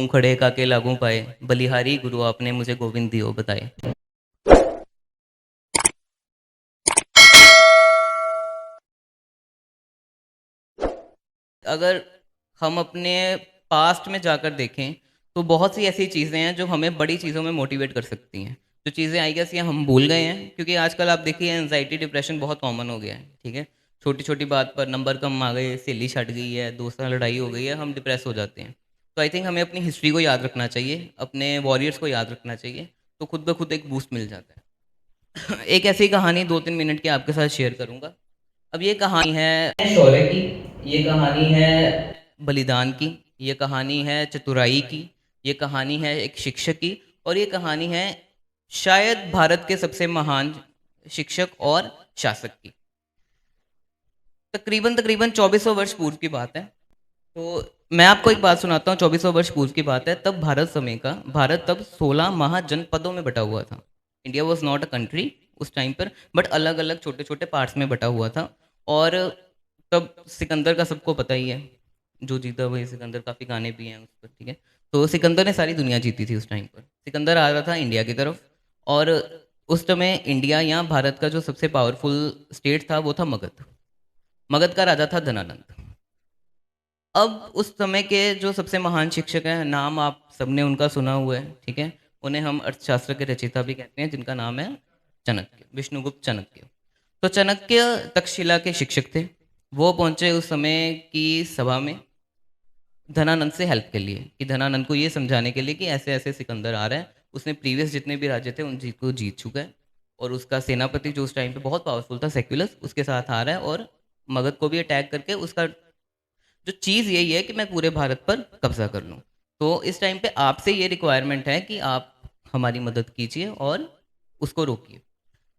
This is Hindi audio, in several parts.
दो खड़े काके लागू पाए, बलिहारी गुरु आपने मुझे गोविंद दियो बताए। अगर हम अपने पास्ट में जाकर देखें तो बहुत सी ऐसी चीज़ें हैं जो हमें बड़ी चीज़ों में मोटिवेट कर सकती हैं। जो चीज़ें आई गेस ये हम भूल गए हैं, क्योंकि आजकल आप देखिए एनजाइटी डिप्रेशन बहुत कॉमन हो गया है। ठीक है, छोटी छोटी बात पर नंबर कम आ गए, सहेली छट गई है, दोस्त से लड़ाई हो गई है, हम डिप्रेस हो जाते हैं। तो आई थिंक हमें अपनी हिस्ट्री को याद रखना चाहिए, अपने वॉरियर्स को याद रखना चाहिए, तो खुद ब खुद एक बूस्ट मिल जाता है। एक ऐसी कहानी 2-3 मिनट की आपके साथ शेयर करूंगा। अब ये कहानी है शौर्य की, ये कहानी है बलिदान की, ये कहानी है चतुराई की, ये कहानी है एक शिक्षक की, और ये कहानी है शायद भारत के सबसे महान शिक्षक और शासक की। तकरीबन तकरीबन 2400 वर्ष पूर्व की बात है। तो मैं आपको एक बात सुनाता हूँ। 2400 वर्ष पूर्व की बात है। तब भारत तब 16 महाजनपदों में बटा हुआ था। India was not a country उस टाइम पर, बट अलग अलग छोटे छोटे पार्ट्स में बटा हुआ था। और तब सिकंदर का सबको पता ही है, जो जीता वही सिकंदर, काफ़ी गाने भी हैं उस पर। ठीक है, तो सिकंदर ने सारी दुनिया जीती थी उस टाइम पर। सिकंदर आ रहा था इंडिया की तरफ, और उस समय इंडिया या भारत का जो सबसे पावरफुल स्टेट था वो था मगध। मगध का राजा था धनानंद। अब उस समय के जो सबसे महान शिक्षक हैं, नाम आप सबने उनका सुना हुआ है। ठीक है, उन्हें हम अर्थशास्त्र के रचयिता भी कहते हैं, जिनका नाम है चाणक्य, विष्णुगुप्त चाणक्य। तो चाणक्य तक्षशिला के शिक्षक थे। वो पहुंचे उस समय की सभा में धनानंद से हेल्प के लिए, कि धनानंद को ये समझाने के लिए कि ऐसे ऐसे सिकंदर आ रहा है, उसने प्रीवियस जितने भी राज्य थे उन जीत को जीत चुका है, और उसका सेनापति जो उस टाइम पे बहुत पावरफुल था सेक्युलस, उसके साथ आ रहा है, और मगध को भी अटैक करके उसका जो चीज़ यही है कि मैं पूरे भारत पर कब्जा कर लूँ। तो इस टाइम पे आपसे ये रिक्वायरमेंट है कि आप हमारी मदद कीजिए और उसको रोकिए।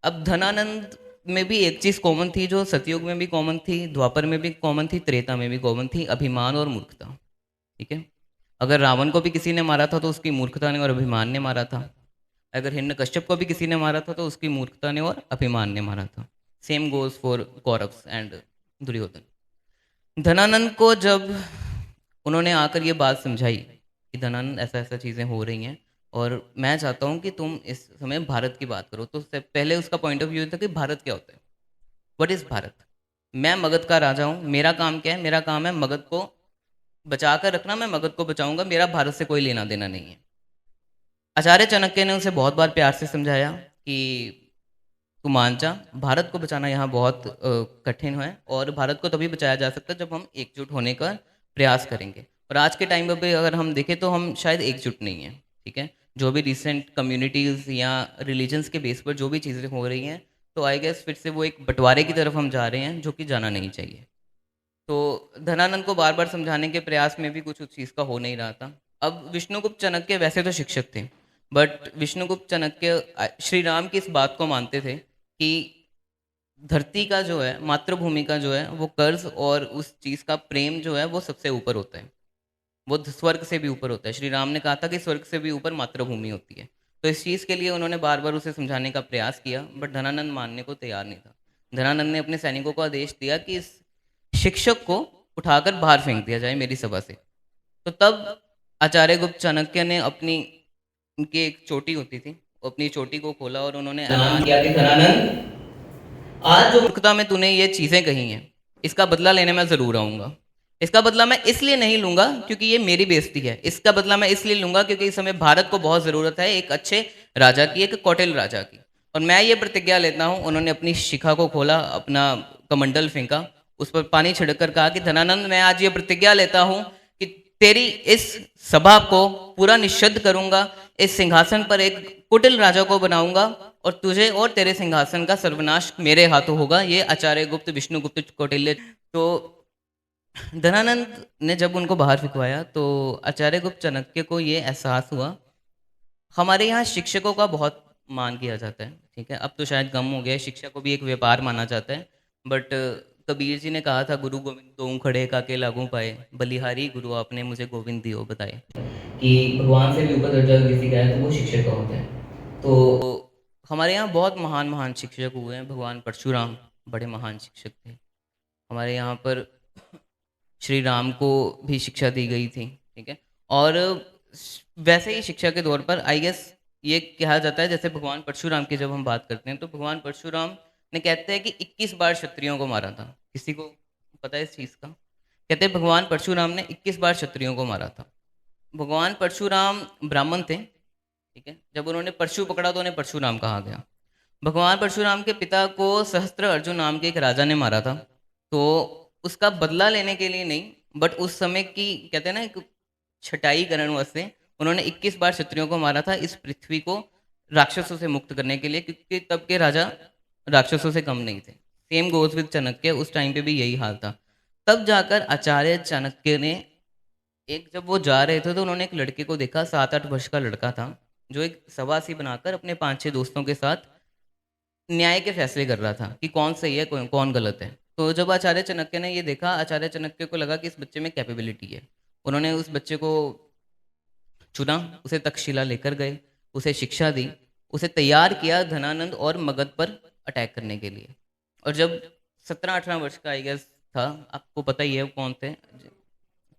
अब धनानंद में भी एक चीज़ कॉमन थी, जो सतयुग में भी कॉमन थी, द्वापर में भी कॉमन थी, त्रेता में भी कॉमन थी, अभिमान और मूर्खता। ठीक है, अगर रावण को भी किसी ने मारा था तो उसकी मूर्खता ने और अभिमान ने मारा था। अगर हिरण्यकश्यप को भी किसी ने मारा था तो उसकी मूर्खता ने और अभिमान ने मारा था। Same goes for Kauravs and Duryodhan. Dhananand को जब उन्होंने आकर ये बात समझाई कि धनानंद ऐसा ऐसा चीज़ें हो रही हैं, और मैं चाहता हूँ कि तुम इस समय भारत की बात करो, तो उससे पहले उसका पॉइंट ऑफ व्यू था कि भारत क्या होता है, व्हाट इज़ भारत। मैं मगध का राजा हूँ, मेरा काम क्या है, मेरा काम है मगध को बचा कर रखना, मैं मगध को बचाऊंगा, मेरा भारत से कोई लेना देना नहीं है। आचार्य चाणक्य ने उसे बहुत बार प्यार से समझाया कि कुमांचा, भारत को बचाना यहाँ बहुत कठिन है, और भारत को तभी बचाया जा सकता है जब हम एकजुट होने का प्रयास करेंगे। और आज के टाइम पर भी अगर हम देखें तो हम शायद एकजुट नहीं हैं। ठीक है, जो भी रिसेंट कम्युनिटीज़ या रिलीजन्स के बेस पर जो भी चीज़ें हो रही हैं, तो आई गेस फिर से वो एक बंटवारे की तरफ हम जा रहे हैं, जो कि जाना नहीं चाहिए। तो धनानंद को बार बार समझाने के प्रयास में भी कुछ उस चीज़ का हो नहीं रहा था। अब विष्णुगुप्त चाणक्य वैसे तो शिक्षक थे, बट विष्णुगुप्त चाणक्य श्री राम की इस बात को मानते थे कि धरती का जो है, मातृभूमि का जो है वो कर्ज, और उस चीज़ का प्रेम जो है वो सबसे ऊपर होता है, वो स्वर्ग से भी ऊपर होता है। श्री राम ने कहा था कि स्वर्ग से भी ऊपर मातृभूमि होती है। तो इस चीज़ के लिए उन्होंने बार बार उसे समझाने का प्रयास किया, बट धनानंद मानने को तैयार नहीं था। धनानंद ने अपने सैनिकों को आदेश दिया कि इस शिक्षक को उठाकर बाहर फेंक दिया जाए मेरी सभा से। तो तब आचार्य गुप्त चाणक्य ने अपनी, उनकी एक चोटी होती थी, अपनी चोटी को खोला और उन्होंने ऐलान किया कि धनानंद, आज जो मूर्खता में तूने ये चीजें कही हैं, इसका बदला लेने मैं जरूर आऊंगा। इसका बदला मैं इसलिए नहीं लूंगा क्योंकि ये मेरी बेइज्जती है, इसका बदला मैं इसलिए लूंगा क्योंकि इस समय भारत को बहुत जरूरत है एक अच्छे राजा की, एक कौटिल राजा की। और मैं ये प्रतिज्ञा लेता हूं। उन्होंने अपनी शिखा को खोला, अपना कमंडल फेंका, उस पर पानी छिड़क कर कहा कि धनानंद, मैं आज ये प्रतिज्ञा लेता हूं कि तेरी इस सभा को पूरा निषिद्ध करूंगा, इस सिंहासन पर एक कुटिल राजा को बनाऊंगा, और तुझे और तेरे सिंहासन का सर्वनाश मेरे हाथों होगा। ये आचार्य गुप्त विष्णुगुप्त कौटिल्य। तो धनानंद ने जब उनको बाहर फिकवाया तो आचार्य गुप्त चाणक्य को ये एहसास हुआ, हमारे यहाँ शिक्षकों का बहुत मान किया जाता है। ठीक है, अब तो शायद कम हो गया है, शिक्षा को भी एक व्यापार माना जाता है। बट कबीर जी ने कहा था, गुरु गोविंद दो खड़े काके लागू पाए, बलिहारी गुरु आपने मुझे गोविंद दियो बताए, कि भगवान से भी ऊपर दर्जा किसी का है तो वो शिक्षक का होता है। तो हमारे यहाँ बहुत महान महान शिक्षक हुए हैं। भगवान परशुराम बड़े महान शिक्षक थे। हमारे यहाँ पर श्री राम को भी शिक्षा दी गई थी। ठीक है, और वैसे ही शिक्षा के तौर पर आई गेस ये कहा जाता है, जैसे भगवान परशुराम की जब हम बात करते हैं तो भगवान परशुराम ने कहते हैं कि 21 बार क्षत्रियों को मारा था। किसी को पता है इस चीज़ का? कहते हैं भगवान परशुराम ने 21 बार क्षत्रियों को मारा था। भगवान परशुराम ब्राह्मण थे, ठीक है? जब उन्होंने परशु पकड़ा तो उन्हें परशुराम कहा गया। भगवान परशुराम के पिता को सहस्त्र अर्जुन नाम के एक राजा ने मारा था। तो उसका बदला लेने के लिए नहीं, बट उस समय की कहते हैं ना एक छटाई करने वास्ते उन्होंने 21 बार क्षत्रियों को मारा था, इस पृथ्वी को राक्षसों से मुक्त करने के लिए, क्योंकि तब के राजा राक्षसों से कम नहीं थे। सेम गोज विद चाणक्य, उस टाइम पे भी यही हाल था। तब जाकर आचार्य चाणक्य ने एक जब वो जा रहे थे तो उन्होंने एक लड़के को देखा, 7-8 वर्ष का लड़का था, जो एक सभा सी बनाकर अपने 5-6 दोस्तों के साथ न्याय के फैसले कर रहा था कि कौन सही है कौन कौन गलत है। तो जब आचार्य चाणक्य ने ये देखा, आचार्य चाणक्य को लगा कि इस बच्चे में कैपेबिलिटी है। उन्होंने उस बच्चे को चुना, उसे तक्षशिला लेकर गए, उसे शिक्षा दी, उसे तैयार किया धनानंद और मगध पर अटैक करने के लिए। और जब 17-18 वर्ष का आई गेस था, आपको पता ही है वो कौन थे,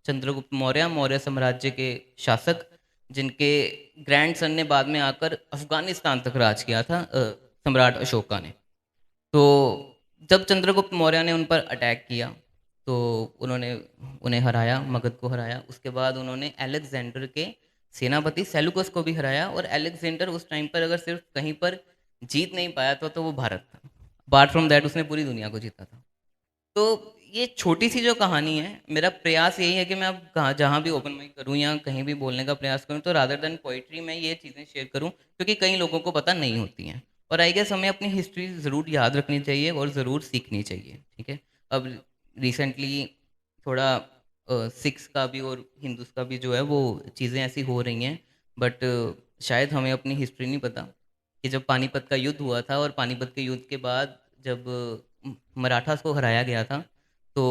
चंद्रगुप्त मौर्य, मौर्य साम्राज्य के शासक, जिनके ग्रैंडसन ने बाद में आकर अफगानिस्तान तक राज किया था, सम्राट अशोका ने। तो जब चंद्रगुप्त मौर्य ने उन पर अटैक किया तो उन्होंने उन्हें हराया, मगध को हराया। उसके बाद उन्होंने अलेक्जेंडर के सेनापति सेलुकस को भी हराया, और अलेक्जेंडर उस टाइम पर अगर सिर्फ कहीं पर जीत नहीं पाया तो वो भारत था। अपार्ट फ्रॉम दैट उसने पूरी दुनिया को जीता था। तो ये छोटी सी जो कहानी है, मेरा प्रयास यही है कि मैं अब कहाँ जहाँ भी ओपन माइक करूँ या कहीं भी बोलने का प्रयास करूँ तो रादर देन पोइट्री मैं ये चीज़ें शेयर करूँ, क्योंकि कई लोगों को पता नहीं होती हैं। और आई गेस हमें अपनी हिस्ट्री ज़रूर याद रखनी चाहिए और ज़रूर सीखनी चाहिए, ठीक है? अब रिसेंटली थोड़ा सिख्स का भी और हिंदूज का भी जो है वो चीज़ें ऐसी हो रही हैं, बट शायद हमें अपनी हिस्ट्री नहीं पता कि जब पानीपत का युद्ध हुआ था और पानीपत के युद्ध के बाद जब मराठास को हराया गया था, तो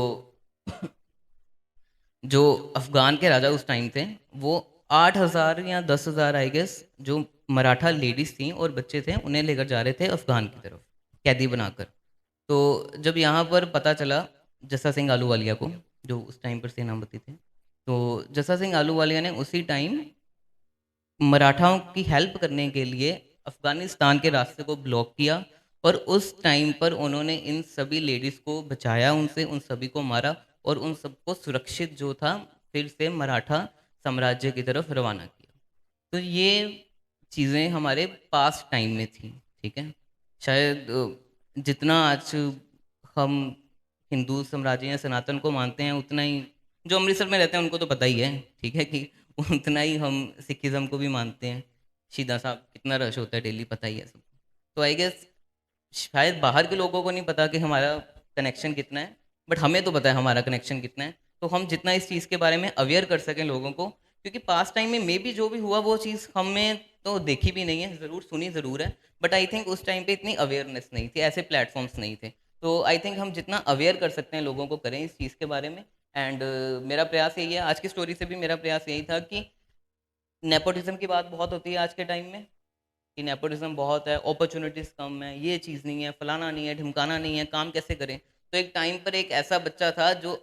जो अफगान के राजा उस टाइम थे, वो 8,000 या 10,000 आई गेस जो मराठा लेडीज थी और बच्चे थे उन्हें लेकर जा रहे थे अफगान की तरफ, कैदी बनाकर। तो जब यहाँ पर पता चला जस्सा सिंह आलूवालिया को, जो उस टाइम पर सेनापति थे, तो जस्सा सिंह आलूवालिया ने उसी टाइम मराठाओं की हेल्प करने के लिए अफगानिस्तान के रास्ते को ब्लॉक किया, और उस टाइम पर उन्होंने इन सभी लेडीज़ को बचाया, उनसे उन सभी को मारा और उन सबको सुरक्षित जो था फिर से मराठा साम्राज्य की तरफ रवाना किया। तो ये चीज़ें हमारे पास टाइम में थी, ठीक है? शायद जितना आज हम हिंदू साम्राज्य या सनातन को मानते हैं, उतना ही जो अमृतसर में रहते हैं उनको तो पता ही है, ठीक है, कि उतना ही हम सिखिज़्म को भी मानते हैं। सीधा सा कितना रश होता है डेली, पता ही है सब। तो आई गेस शायद बाहर के लोगों को नहीं पता कि हमारा कनेक्शन कितना है, बट हमें तो पता है हमारा कनेक्शन कितना है। तो हम जितना इस चीज़ के बारे में अवेयर कर सकें लोगों को, क्योंकि पास टाइम में मे बी जो भी हुआ वो चीज़ हमें तो देखी भी नहीं है, ज़रूर सुनी ज़रूर है, बट आई थिंक उस टाइम पे इतनी अवेयरनेस नहीं थी, ऐसे प्लेटफॉर्म्स नहीं थे। तो आई थिंक हम जितना अवेयर कर सकते हैं लोगों को करें इस चीज़ के बारे में। एंड मेरा प्रयास यही है, आज की स्टोरी से भी मेरा प्रयास यही था कि नेपोटिज्म की बात बहुत होती है आज के टाइम में, कि नेपोटिज्म बहुत है, अपॉर्चुनिटीज़ कम है, ये चीज़ नहीं है, फलाना नहीं है, ढिमकाना नहीं है, काम कैसे करें? तो एक टाइम पर एक ऐसा बच्चा था जो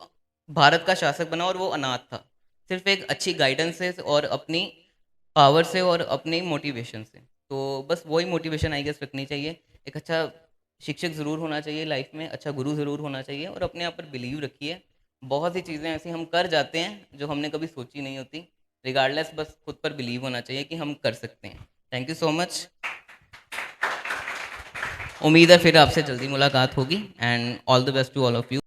भारत का शासक बना और वो अनाथ था, सिर्फ एक अच्छी गाइडेंस से और अपनी पावर से और अपने मोटिवेशन से। तो बस वही मोटिवेशन आई गेस रखनी चाहिए। एक अच्छा शिक्षक ज़रूर होना चाहिए लाइफ में, अच्छा गुरु ज़रूर होना चाहिए, और अपने आप पर बिलीव रखिए। बहुत सी चीज़ें ऐसी हम कर जाते हैं जो हमने कभी सोची नहीं होती। रिगार्डलेस बस खुद पर बिलीव होना चाहिए कि हम कर सकते हैं। Thank you so much. उम्मीद है फिर आपसे जल्दी मुलाकात होगी, and all the best to all of you.